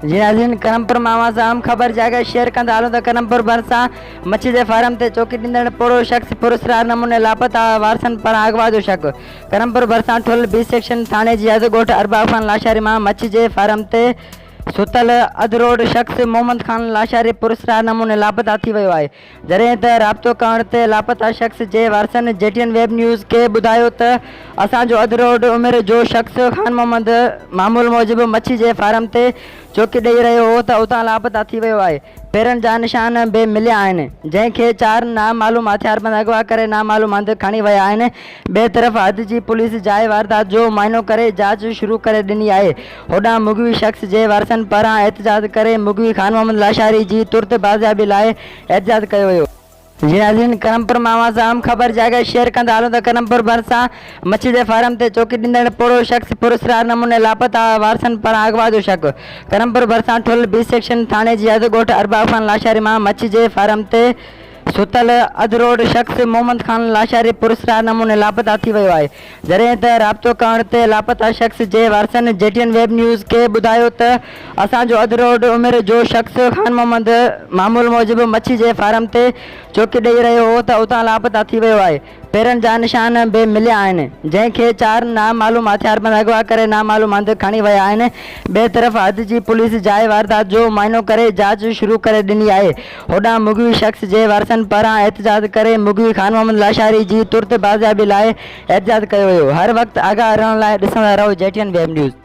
जी नाज़रीन, करमपुर मावा सां अहम ख़बर जाॻा शेयर कंदा हलूं त करमपुर भरिसां मच्छी जे फार्म ते चौकी ॾींदड़ पोड़ो शख़्स पुरस्कार नमूने लापता वारसनि पारां अगवा जो शक। करमपुर भरिसां ठुल बी सेक्शन थाणे जी हद ॻोठ अरबाब खान लाशारी मां मच्छी जे फार्म ते सुतल अधरोड शख़्स मोहम्मद खान लाशारी पुरस्कार नमूने लापता थी वियो आहे। जॾहिं त राब्तो करण ते लापता शख़्स जे वारसनि जेटीएन वेब न्यूज़ खे ॿुधायो त असांजो अधरोड उमिरि जो शख़्स खान मोहम्मद मामूल मूजिबि मच्छी जे फार्म ते चौकी ॾेई रहियो हो त उतां लापता थी वियो आहे। पेरनि जा निशान बि मिलिया आहिनि, जंहिंखे 4 नामालूम हथियारबंद अगवा करे नामालूम हंधि खणी विया आहिनि। ॿिए तरफ़ हद जी पुलिस जाइ वारदात जो मुआइनो करे जांच शुरू करे ॾिनी आहे। होॾां मुग़वी शख़्स जे वारसनि पारां एहतजाज करे मुग़वी खान मोहम्मद लाशारी जी तुर्त बाज़ियाबी लाइ एहतजाज कयो वियो। जी नाज़रीन, करमपुर मावा सां अहम ख़बर जाॻा शेयर कंदा हलूं त करमपुर भरिसां मच्छी जे फार्म ते चौकी ॾींदड़ पोड़ो शख़्स पुरस्कार नमूने लापता वारसनि पारां अगवा जो शक। करमपुर भरिसां ठुल बी सेक्शन थाणे जी हद ॻोठ अरबाब खान लाशारी मां मच्छी जे फार्म ते सुतल अधरोड शख़्स मोहम्मद खान लाशारी पुरस्कार नमूने लापता थी वियो आहे। जॾहिं त राब्तो करण ते लापता शख़्स जे वारसनि जेटीएन वेब न्यूज़ खे ॿुधायो त असांजो अधरोड उमिरि जो शख़्स खान मोहम्मद मामूल मूजिबि मच्छी जे फार्म ते चौकी ॾेई रहियो हो त उतां लापता थी वियो आहे। पेरनि जा निशान बि मिलिया आहिनि, जंहिंखे 4 नामालूम हथियारबंद अगवा करे नामालूम हंधि खणी विया आहिनि। ॿिए तरफ़ हद जी पुलिस जाइ वारदात जो मुआइनो करे जांच शुरू करे ॾिनी आहे। होॾां मुग़वी शख़्स जे वारसनि पारां एहतजाज करे मुग़वी खान मोहम्मद लाशारी जी तुर्त बाज़ियाबी लाइ एहतजाज कयो वियो। हर वक़्तु आगाह रहण लाइ ॾिसंदा रहो जेटीएन वेब न्यूज़।